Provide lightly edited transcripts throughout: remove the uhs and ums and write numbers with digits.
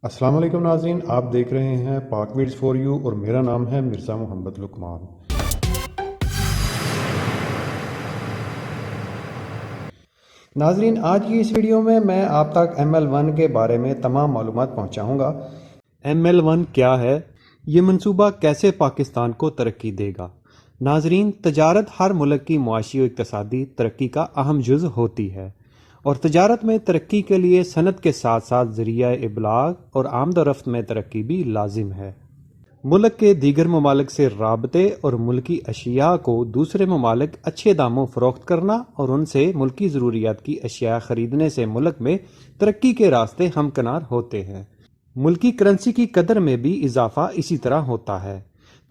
السلام علیکم ناظرین، آپ دیکھ رہے ہیں پاک ویڈز فور یو اور میرا نام ہے مرزا محمد لقمان۔ ناظرین، آج کی اس ویڈیو میں آپ تک ML1 کے بارے میں تمام معلومات پہنچاؤں گا۔ ML1 کیا ہے؟ یہ منصوبہ کیسے پاکستان کو ترقی دے گا؟ ناظرین، تجارت ہر ملک کی معاشی و اقتصادی ترقی کا اہم جزء ہوتی ہے، اور تجارت میں ترقی کے لیے صنعت کے ساتھ ساتھ ذریعہ ابلاغ اور آمد و رفت میں ترقی بھی لازم ہے۔ ملک کے دیگر ممالک سے رابطے اور ملکی اشیاء کو دوسرے ممالک اچھے داموں فروخت کرنا اور ان سے ملکی ضروریات کی اشیاء خریدنے سے ملک میں ترقی کے راستے ہمکنار ہوتے ہیں۔ ملکی کرنسی کی قدر میں بھی اضافہ اسی طرح ہوتا ہے۔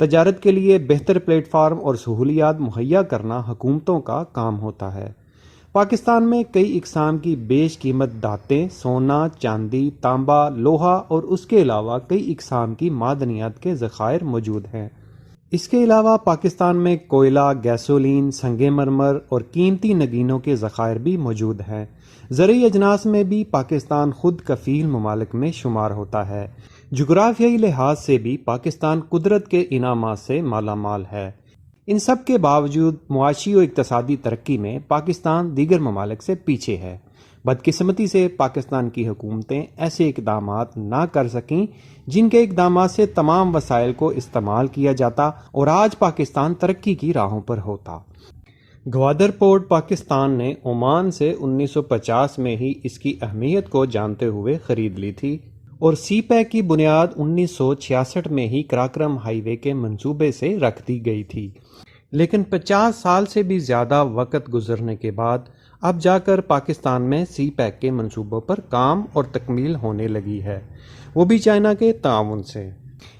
تجارت کے لیے بہتر پلیٹ فارم اور سہولیات مہیا کرنا حکومتوں کا کام ہوتا ہے۔ پاکستان میں کئی اقسام کی بیش قیمت دھاتیں، سونا، چاندی، تانبا، لوہا اور اس کے علاوہ کئی اقسام کی معدنیات کے ذخائر موجود ہیں۔ اس کے علاوہ پاکستان میں کوئلہ، گیسولین، سنگ مرمر اور قیمتی نگینوں کے ذخائر بھی موجود ہیں۔ زرعی اجناس میں بھی پاکستان خود کفیل ممالک میں شمار ہوتا ہے۔ جغرافیائی لحاظ سے بھی پاکستان قدرت کے انعامات سے مالا مال ہے۔ ان سب کے باوجود معاشی و اقتصادی ترقی میں پاکستان دیگر ممالک سے پیچھے ہے۔ بدقسمتی سے پاکستان کی حکومتیں ایسے اقدامات نہ کر سکیں جن کے اقدامات سے تمام وسائل کو استعمال کیا جاتا اور آج پاکستان ترقی کی راہوں پر ہوتا۔ گوادر پورٹ پاکستان نے عمان سے 1950 میں ہی اس کی اہمیت کو جانتے ہوئے خرید لی تھی، اور سی پیک کی بنیاد 1966 میں ہی کراکرم ہائی وے کے منصوبے سے رکھ دی گئی تھی، لیکن 50 سال سے بھی زیادہ وقت گزرنے کے بعد اب جا کر پاکستان میں سی پیک کے منصوبوں پر کام اور تکمیل ہونے لگی ہے، وہ بھی چائنا کے تعاون سے۔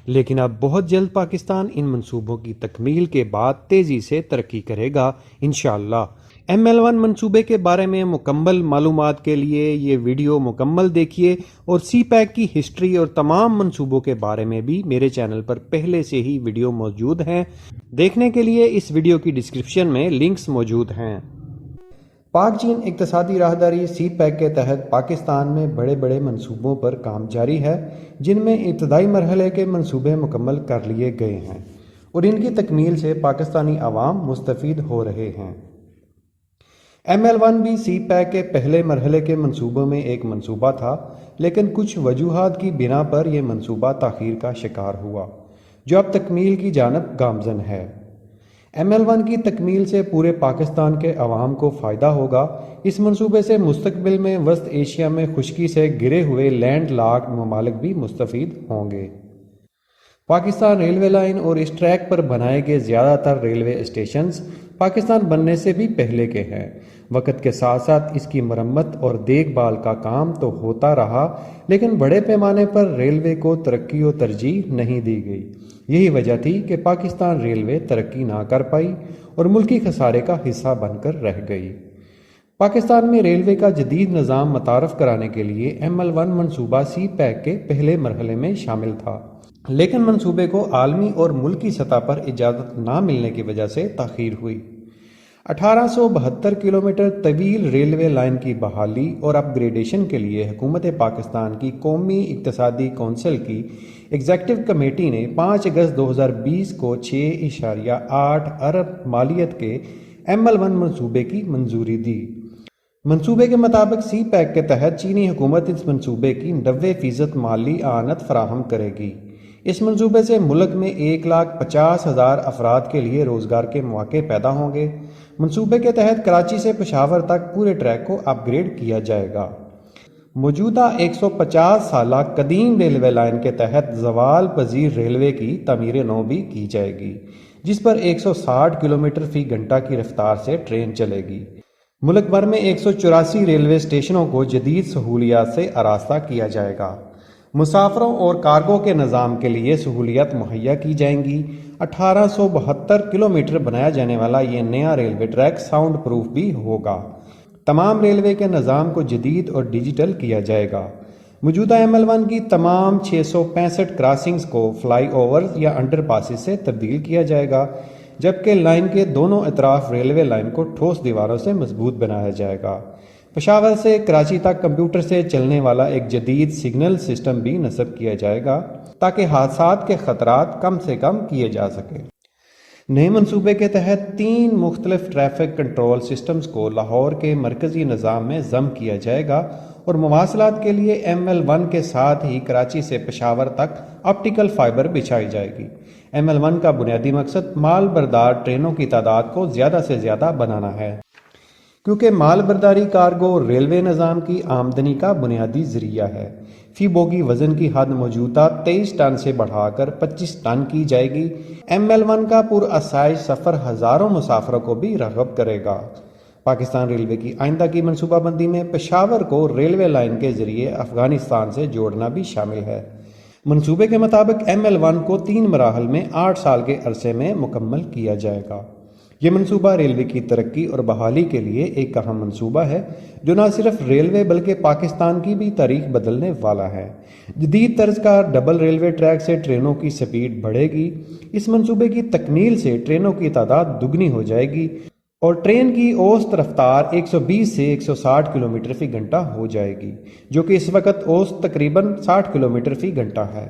لیکن اب بہت جلد پاکستان ان منصوبوں کی تکمیل کے بعد تیزی سے ترقی کرے گا انشاءاللہ۔ ML1 منصوبے کے بارے میں مکمل معلومات کے لیے یہ ویڈیو مکمل دیکھیے، اور سی پیک کی ہسٹری اور تمام منصوبوں کے بارے میں بھی میرے چینل پر پہلے سے ہی ویڈیو موجود ہیں، دیکھنے کے لیے اس ویڈیو کی ڈسکرپشن میں لنکس موجود ہیں۔ پاک چین اقتصادی راہداری سی پیک کے تحت پاکستان میں بڑے بڑے منصوبوں پر کام جاری ہے، جن میں ابتدائی مرحلے کے منصوبے مکمل کر لیے گئے ہیں، اور ان کی تکمیل سے پاکستانی عوام مستفید ہو رہے ہیں۔ ML1 بھی سی پیک کے پہلے مرحلے کے منصوبوں میں ایک منصوبہ تھا، لیکن کچھ وجوہات کی بنا پر یہ منصوبہ تاخیر کا شکار ہوا، جو اب تکمیل کی جانب گامزن ہے۔ ML1 کی تکمیل سے پورے پاکستان کے عوام کو فائدہ ہوگا۔ اس منصوبے سے مستقبل میں وسط ایشیا میں خشکی سے گرے ہوئے لینڈ لاکڈ ممالک بھی مستفید ہوں گے۔ پاکستان ریلوے لائن اور اس ٹریک پر بنائے گئے زیادہ تر ریلوے اسٹیشنز پاکستان بننے سے بھی پہلے کے ہیں۔ وقت کے ساتھ ساتھ اس کی مرمت اور دیکھ بھال کا کام تو ہوتا رہا، لیکن بڑے پیمانے پر ریلوے کو ترقی و ترجیح نہیں دی گئی۔ یہی وجہ تھی کہ پاکستان ریلوے ترقی نہ کر پائی اور ملکی خسارے کا حصہ بن کر رہ گئی۔ پاکستان میں ریلوے کا جدید نظام متعارف کرانے کے لیے ML1 منصوبہ سی پیک کے پہلے مرحلے میں شامل تھا، لیکن منصوبے کو عالمی اور ملکی سطح پر اجازت نہ ملنے کی وجہ سے تاخیر ہوئی۔ 1872 کلومیٹر طویل ریلوے لائن کی بحالی اور اپ گریڈیشن کے لیے حکومت پاکستان کی قومی اقتصادی کونسل کی ایگزیکٹو کمیٹی نے 5 اگست 2020 کو 6.8 ارب مالیت کے ML1 منصوبے کی منظوری دی۔ منصوبے کے مطابق سی پیک کے تحت چینی حکومت اس منصوبے کی 90% مالی اعانت فراہم کرے گی۔ اس منصوبے سے ملک میں 1,50,000 افراد کے لیے روزگار کے مواقع پیدا ہوں گے۔ منصوبے کے تحت کراچی سے پشاور تک پورے ٹریک کو اپ گریڈ کیا جائے گا۔ موجودہ 150 سالہ قدیم ریلوے لائن کے تحت زوال پذیر ریلوے کی تعمیر نو بھی کی جائے گی، جس پر 160 کلومیٹر فی گھنٹہ کی رفتار سے ٹرین چلے گی۔ ملک بھر میں 184 ریلوے اسٹیشنوں کو جدید سہولیات سے آراستہ کیا جائے گا۔ مسافروں اور کارگو کے نظام کے لیے سہولیات مہیا کی جائیں گی۔ 1872 کلومیٹر بنایا جانے والا یہ نیا ریلوے ٹریک ساؤنڈ پروف بھی ہوگا۔ تمام ریلوے کے نظام کو جدید اور ڈیجیٹل کیا جائے گا۔ موجودہ ML1 کی تمام 665 کراسنگز کو فلائی اوورز یا انڈر پاسز سے تبدیل کیا جائے گا، جبکہ لائن کے دونوں اطراف ریلوے لائن کو ٹھوس دیواروں سے مضبوط بنایا جائے گا۔ پشاور سے کراچی تک کمپیوٹر سے چلنے والا ایک جدید سگنل سسٹم بھی نصب کیا جائے گا تاکہ حادثات کے خطرات کم سے کم کیے جا سکیں۔ نئے منصوبے کے تحت 3 مختلف ٹریفک کنٹرول سسٹمز کو لاہور کے مرکزی نظام میں ضم کیا جائے گا اور مواصلات کے لیے ML1 کے ساتھ ہی کراچی سے پشاور تک آپٹیکل فائبر بچھائی جائے گی۔ ML1 کا بنیادی مقصد مال بردار ٹرینوں کی تعداد کو زیادہ سے زیادہ بنانا ہے، کیونکہ مال برداری کارگو ریلوے نظام کی آمدنی کا بنیادی ذریعہ ہے۔ فی بوگی وزن کی حد موجودہ 23 ٹن سے بڑھا کر 25 ٹن کی جائے گی۔ ML1 کا پر آسائش سفر ہزاروں مسافروں کو بھی راغب کرے گا۔ پاکستان ریلوے کی آئندہ کی منصوبہ بندی میں پشاور کو ریلوے لائن کے ذریعے افغانستان سے جوڑنا بھی شامل ہے۔ منصوبے کے مطابق ML1 کو 3 مراحل میں 8 سال کے عرصے میں مکمل کیا جائے گا۔ یہ منصوبہ ریلوے کی ترقی اور بحالی کے لیے ایک اہم منصوبہ ہے جو نہ صرف ریلوے بلکہ پاکستان کی بھی تاریخ بدلنے والا ہے۔ جدید طرز کا ڈبل ریلوے ٹریک سے ٹرینوں کی سپیڈ بڑھے گی۔ اس منصوبے کی تکمیل سے ٹرینوں کی تعداد دگنی ہو جائے گی اور ٹرین کی اوسط رفتار 120 سے 160 کلومیٹر فی گھنٹہ ہو جائے گی، جو کہ اس وقت اوسط تقریباً 60 کلومیٹر فی گھنٹہ ہے۔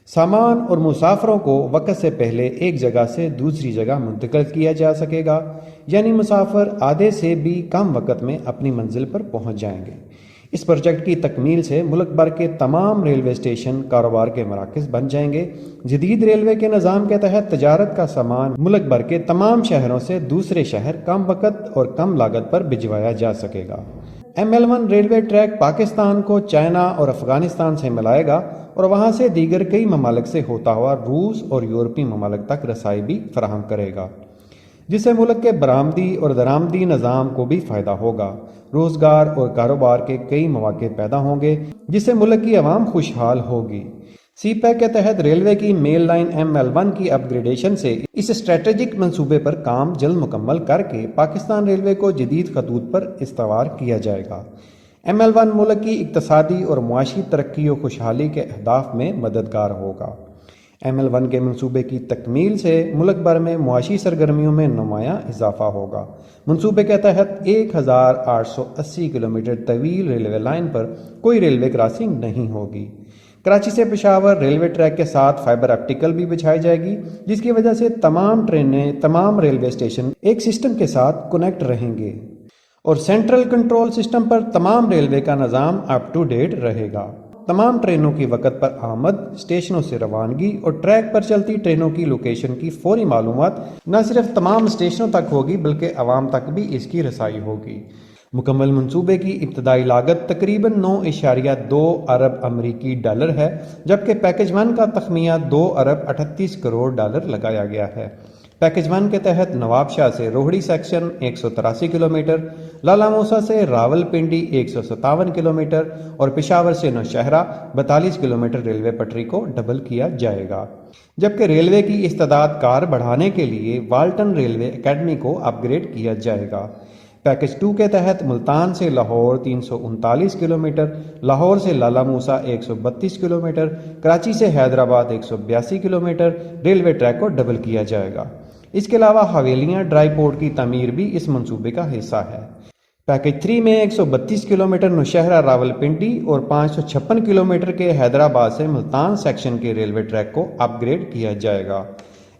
سامان اور مسافروں کو وقت سے پہلے ایک جگہ سے دوسری جگہ منتقل کیا جا سکے گا، یعنی مسافر آدھے سے بھی کم وقت میں اپنی منزل پر پہنچ جائیں گے۔ اس پروجیکٹ کی تکمیل سے ملک بھر کے تمام ریلوے اسٹیشن کاروبار کے مراکز بن جائیں گے۔ جدید ریلوے کے نظام کے تحت تجارت کا سامان ملک بھر کے تمام شہروں سے دوسرے شہر کم وقت اور کم لاگت پر بھجوایا جا سکے گا۔ ML1 ریلوے ٹریک پاکستان کو چائنا اور افغانستان سے ملائے گا اور وہاں سے دیگر کئی ممالک سے ہوتا ہوا روس اور یورپی ممالک تک رسائی بھی فراہم کرے گا، جس سے ملک کے برآمدی اور درآمدی نظام کو بھی فائدہ ہوگا۔ روزگار اور کاروبار کے کئی مواقع پیدا ہوں گے، جس سے ملک کی عوام خوشحال ہوگی۔ سی پیک کے تحت ریلوے کی میل لائن ML1 کی اپ گریڈیشن سے اس اسٹریٹجک منصوبے پر کام جلد مکمل کر کے پاکستان ریلوے کو جدید خطوط پر استوار کیا جائے گا۔ ML1 ملک کی اقتصادی اور معاشی ترقی و خوشحالی کے اہداف میں مددگار ہوگا۔ ML1 کے منصوبے کی تکمیل سے ملک بھر میں معاشی سرگرمیوں میں نمایاں اضافہ ہوگا۔ منصوبے کے تحت 1880 کلومیٹر طویل ریلوے لائن پر کوئی ریلوے کراسنگ نہیں ہوگی۔ کراچی سے پشاور ریلوے ٹریک کے ساتھ فائبر آپٹیکل بھی بچھائی جائے گی، جس کی وجہ سے تمام ٹرینیں تمام ریلوے اسٹیشن ایک سسٹم کے ساتھ کنیکٹ رہیں گے اور سینٹرل کنٹرول سسٹم پر تمام ریلوے کا نظام اپ ٹو ڈیٹ رہے گا۔ تمام ٹرینوں کی وقت پر آمد، اسٹیشنوں سے روانگی اور ٹریک پر چلتی ٹرینوں کی لوکیشن کی فوری معلومات نہ صرف تمام اسٹیشنوں تک ہوگی بلکہ عوام تک بھی اس کی رسائی ہوگی۔ مکمل منصوبے کی ابتدائی لاگت تقریباً 9.2 ارب امریکی ڈالر ہے، جبکہ پیکج 1 کا تخمینہ 2 ارب 38 کروڑ ڈالر لگایا گیا ہے۔ پیکج 1 کے تحت نواب شاہ سے روہڑی سیکشن 183 کلومیٹر، لالا موسیٰ سے راول پنڈی 157 کلومیٹر اور پشاور سے نوشہرہ 42 کلومیٹر ریلوے پٹری کو ڈبل کیا جائے گا، جبکہ ریلوے کی استعداد کار بڑھانے کے لیے والٹن ریلوے اکیڈمی کو اپ گریڈ کیا جائے گا۔ پیکج 2 کے تحت ملتان سے لاہور 339 کلومیٹر، لاہور سے لالا موسیٰ 132 کلومیٹر، کراچی سے حیدرآباد 182 کلومیٹر ریلوے ٹریک کو ڈبل کیا جائے گا۔ اس کے علاوہ حویلیاں ڈرائی پورٹ کی تعمیر بھی اس منصوبے کا حصہ ہے۔ پیکج 3 میں 132 کلومیٹر نوشہرہ راول پنڈی اور 556 کلومیٹر کے حیدرآباد سے ملتان سیکشن کے ریلوے ٹریک کو اپ گریڈ کیا جائے گا۔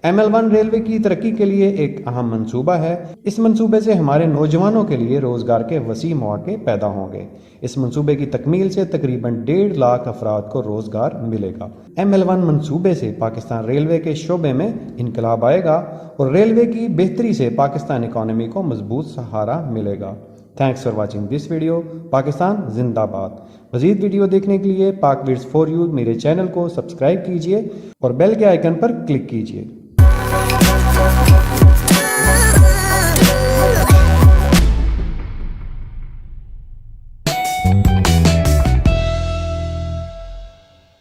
ML1 ریلوے کی ترقی کے لیے ایک اہم منصوبہ ہے۔ اس منصوبے سے ہمارے نوجوانوں کے لیے روزگار کے وسیع مواقع پیدا ہوں گے۔ اس منصوبے کی تکمیل سے تقریباً 1.5 لاکھ افراد کو روزگار ملے گا۔ ML1 منصوبے سے پاکستان ریلوے کے شعبے میں انقلاب آئے گا اور ریلوے کی بہتری سے پاکستان اکانومی کو مضبوط سہارا ملے گا۔ Thanks for watching this video. Pakistan زندہ باد۔ مزید ویڈیو دیکھنے کے لیے پاک ویڈز فار یو میرے چینل کو سبسکرائب کیجیے اور بیل کے آئیکن پر کلک کیجیے۔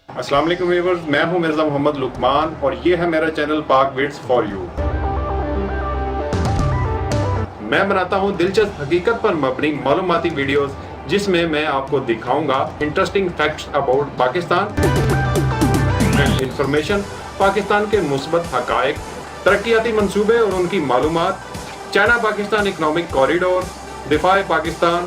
السلام علیکم ویورز، میں ہوں مرزا محمد لقمان اور یہ ہے میرا چینل پاک ویڈز فار یو۔ میں بناتا ہوں دلچسپ حقیقت پر مبنی معلوماتی ویڈیوز جس میں میں آپ کو دکھاؤں گا interesting facts about Pakistan, information Pakistan کے مثبت حقائق، ترقیاتی منصوبے اور ان کی معلومات، چائنا پاکستان اکنامک کوریڈور، دفاع پاکستان،